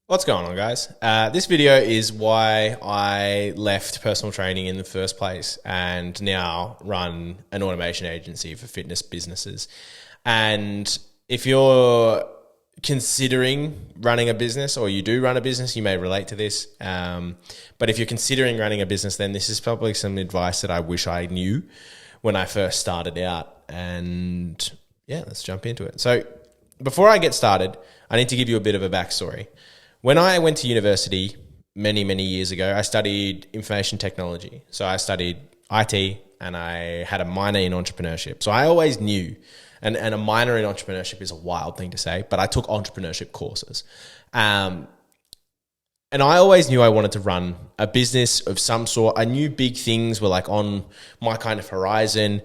What's going on, guys? This video is why I left personal training in the first place and now run an automation agency for fitness businesses. And if you're considering running a business, or you do run a business, you may relate to this. But if you're considering running a business, then this is probably some advice that I wish I knew when I first started out. And yeah, let's jump into it. So before I get started, I need to give you a bit of a backstory. When I went to university many, many years ago, I studied information technology. So I studied IT and I had a minor in entrepreneurship. So I always knew, and a minor in entrepreneurship is a wild thing to say, but I took entrepreneurship courses. And I always knew I wanted to run a business of some sort. I knew big things were like on my kind of horizon,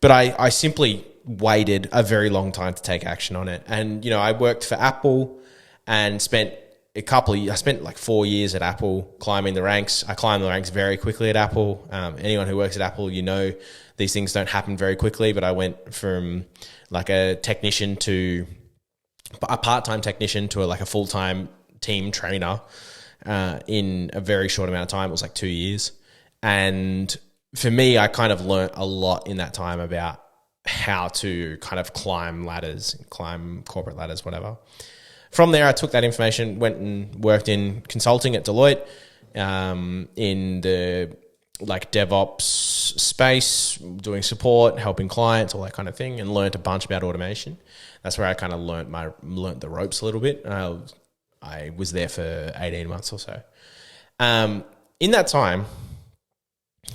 but I simply waited a very long time to take action on it. And, I worked for Apple and spent like 4 years at Apple climbing the ranks. I climbed the ranks very quickly at Apple. Anyone who works at Apple, these things don't happen very quickly, but I went from like a technician to a part-time technician to a full-time team trainer in a very short amount of time. It was like 2 years. And for me, I kind of learnt a lot in that time about how to kind of climb corporate ladders, whatever. From there, I took that information, went and worked in consulting at Deloitte in the DevOps space, doing support, helping clients, all that kind of thing, and learned a bunch about automation. That's where I kind of learned the ropes a little bit. I was there for 18 months or so. In that time,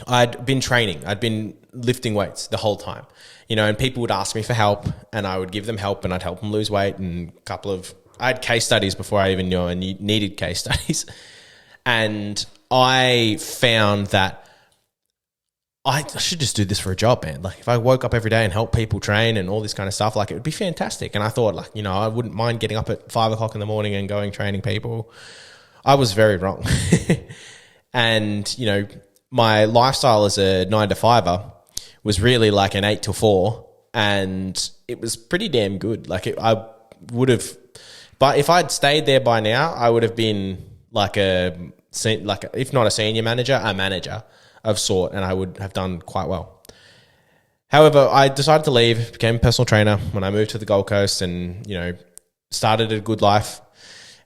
I'd been training. I'd been lifting weights the whole time, and people would ask me for help, and I would give them help, and I'd help them lose weight. And I had case studies before I even knew I needed case studies. And I found that I should just do this for a job, man. Like if I woke up every day and helped people train and all this kind of stuff, it would be fantastic. And I thought I wouldn't mind getting up at 5 o'clock in the morning and going training people. I was very wrong. And, my lifestyle as a 9 to 5er was really like an 8 to 4. And it was pretty damn good. But if I'd stayed there by now, I would have been if not a senior manager, a manager of sort, and I would have done quite well. However, I decided to leave, became a personal trainer when I moved to the Gold Coast and, started a good life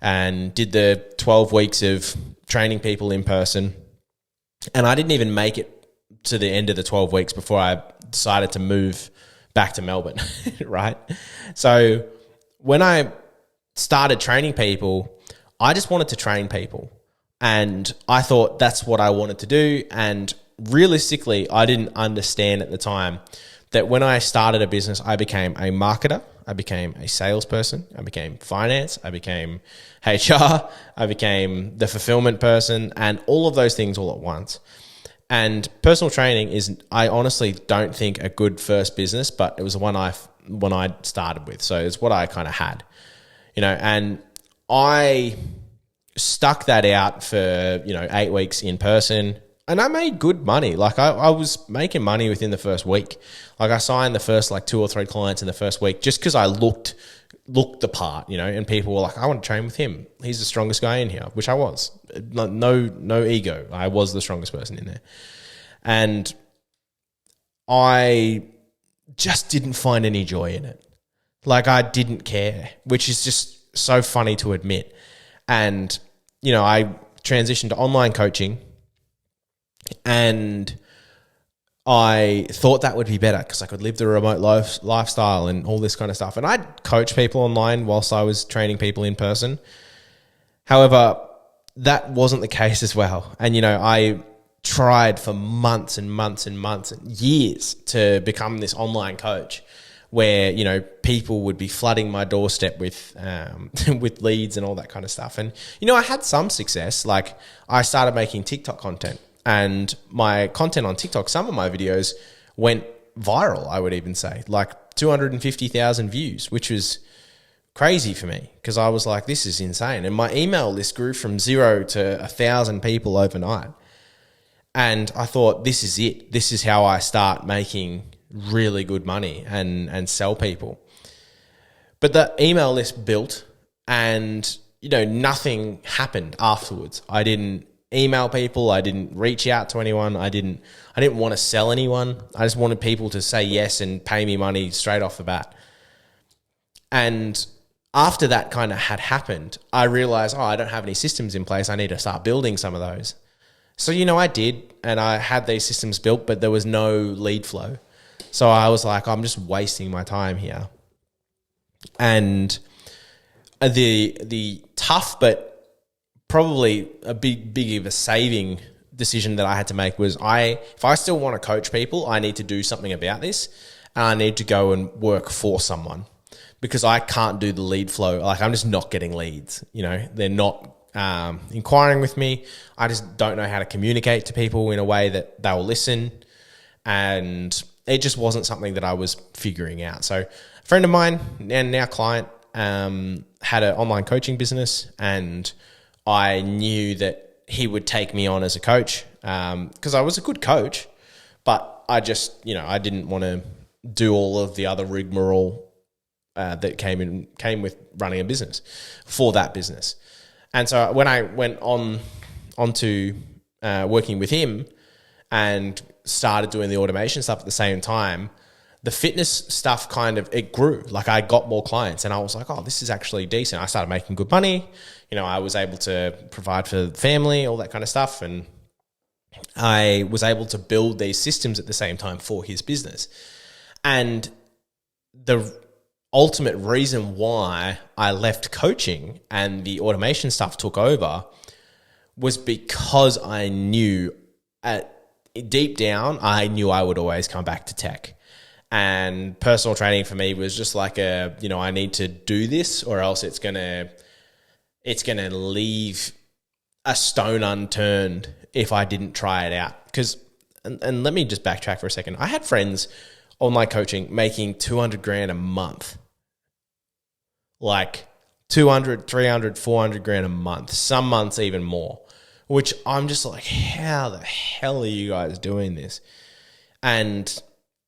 and did the 12 weeks of training people in person. And I didn't even make it to the end of the 12 weeks before I decided to move back to Melbourne, right? So when I started training people, I just wanted to train people. And I thought that's what I wanted to do. And realistically, I didn't understand at the time that when I started a business, I became a marketer, I became a salesperson, I became finance, I became HR, I became the fulfillment person, and all of those things all at once. And personal training is, I honestly don't think a good first business, but it was the one I started with. So it's what I kind of had. And I stuck that out for, 8 weeks in person, and I made good money. I was making money within the first week. I signed the first 2 or 3 clients in the first week just because I looked the part, and people were like, I want to train with him. He's the strongest guy in here, which I was. No ego. I was the strongest person in there. And I just didn't find any joy in it. I didn't care, which is just so funny to admit. And, I transitioned to online coaching, and I thought that would be better because I could live the remote lifestyle and all this kind of stuff. And I'd coach people online whilst I was training people in person. However, that wasn't the case as well. And, I tried for months and months and months and years to become this online coach, where, people would be flooding my doorstep with with leads and all that kind of stuff. And, I had some success. I started making TikTok content, and my content on TikTok, some of my videos went viral, I would even say, 250,000 views, which was crazy for me because I was like, this is insane. And my email list grew from 0 to 1,000 people overnight. And I thought, this is it. This is how I start making really good money and sell people. But the email list built, and nothing happened afterwards. I didn't email people. I didn't reach out to anyone. I didn't want to sell anyone. I just wanted people to say yes and pay me money straight off the bat. And after that kind of had happened, I realized, I don't have any systems in place. I need to start building some of those. So, I did, and I had these systems built, but there was no lead flow. So I was like, I'm just wasting my time here. And the tough, but probably a big of a saving decision that I had to make was if I still want to coach people, I need to do something about this, and I need to go and work for someone, because I can't do the lead flow. Like, I'm just not getting leads. They're not inquiring with me. I just don't know how to communicate to people in a way that they will listen. And it just wasn't something that I was figuring out. So a friend of mine and now client had an online coaching business, and I knew that he would take me on as a coach because I was a good coach, but I just, I didn't want to do all of the other rigmarole that came with running a business for that business. And so when I went onto working with him and started doing the automation stuff at the same time, the fitness stuff it grew. Like, I got more clients, and I was like, this is actually decent. I started making good money. I was able to provide for the family, all that kind of stuff. And I was able to build these systems at the same time for his business. And the ultimate reason why I left coaching and the automation stuff took over was because I knew deep down, I knew I would always come back to tech. And personal training for me was just like I need to do this, or else it's gonna leave a stone unturned if I didn't try it out. And let me just backtrack for a second. I had friends on my coaching making $200,000 a month. Like 200, 300, 400 grand a month, some months even more, which I'm just like, how the hell are you guys doing this? And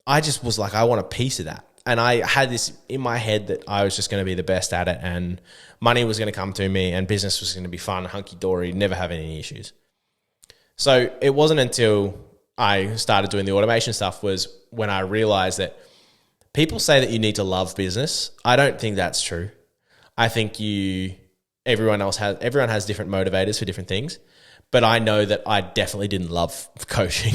I just was like, I want a piece of that. And I had this in my head that I was just going to be the best at it, and money was going to come to me, and business was going to be fun, hunky-dory, never have any issues. So it wasn't until I started doing the automation stuff was when I realized that people say that you need to love business. I don't think that's true. I think everyone has different motivators for different things, but I know that I definitely didn't love coaching.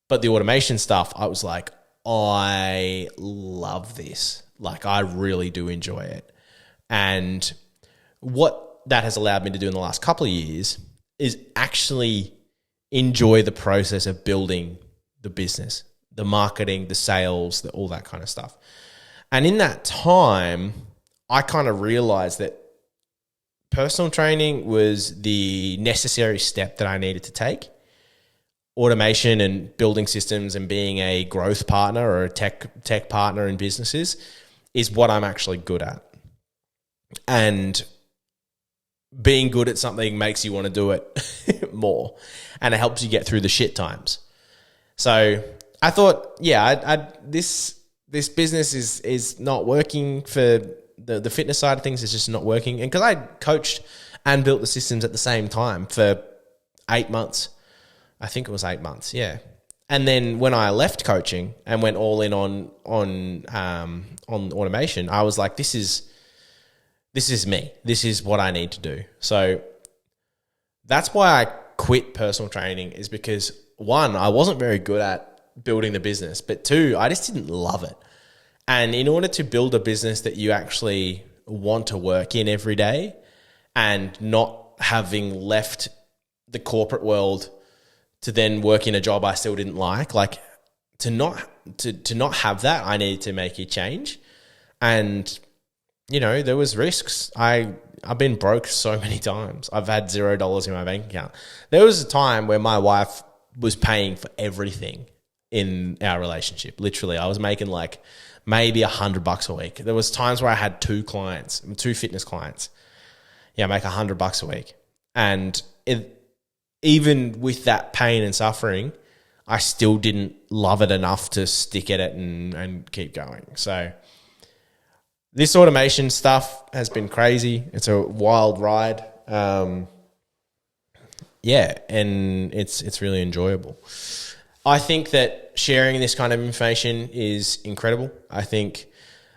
But the automation stuff, I was like, I love this. Like, I really do enjoy it. And what that has allowed me to do in the last couple of years is actually enjoy the process of building the business, the marketing, the sales, all that kind of stuff. And in that time, I kind of realized that personal training was the necessary step that I needed to take. Automation and building systems and being a growth partner or a tech partner in businesses is what I'm actually good at. And being good at something makes you want to do it more, and it helps you get through the shit times. So I thought, this business is not working for the fitness side of things. Is just not working. And because I coached and built the systems at the same time for 8 months, I think it was 8 months, yeah. And then when I left coaching and went all in on automation, I was like, this is me. This is what I need to do. So that's why I quit personal training, is because, one, I wasn't very good at building the business, but two, I just didn't love it. And in order to build a business that you actually want to work in every day, and not having left the corporate world to then work in a job I still didn't like to not have that, I needed to make a change. And there was risks. I've been broke so many times. I've had $0 in my bank account. There was a time where my wife was paying for everything in our relationship. Literally, I was making like maybe $100 a week. There was times where I had two fitness clients. Yeah, make $100 a week. And even with that pain and suffering, I still didn't love it enough to stick at it and keep going. So this automation stuff has been crazy. It's a wild ride. Yeah, and it's really enjoyable. I think that sharing this kind of information is incredible. I think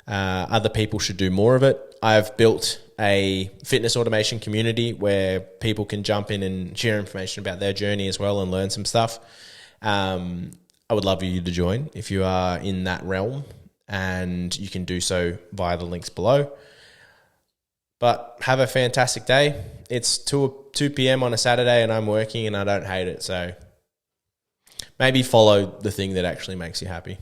other people should do more of it. I've built a fitness automation community where people can jump in and share information about their journey as well and learn some stuff. I would love you to join if you are in that realm, and you can do so via the links below. But have a fantastic day. It's 2 p.m. on a Saturday and I'm working and I don't hate it. So maybe follow the thing that actually makes you happy.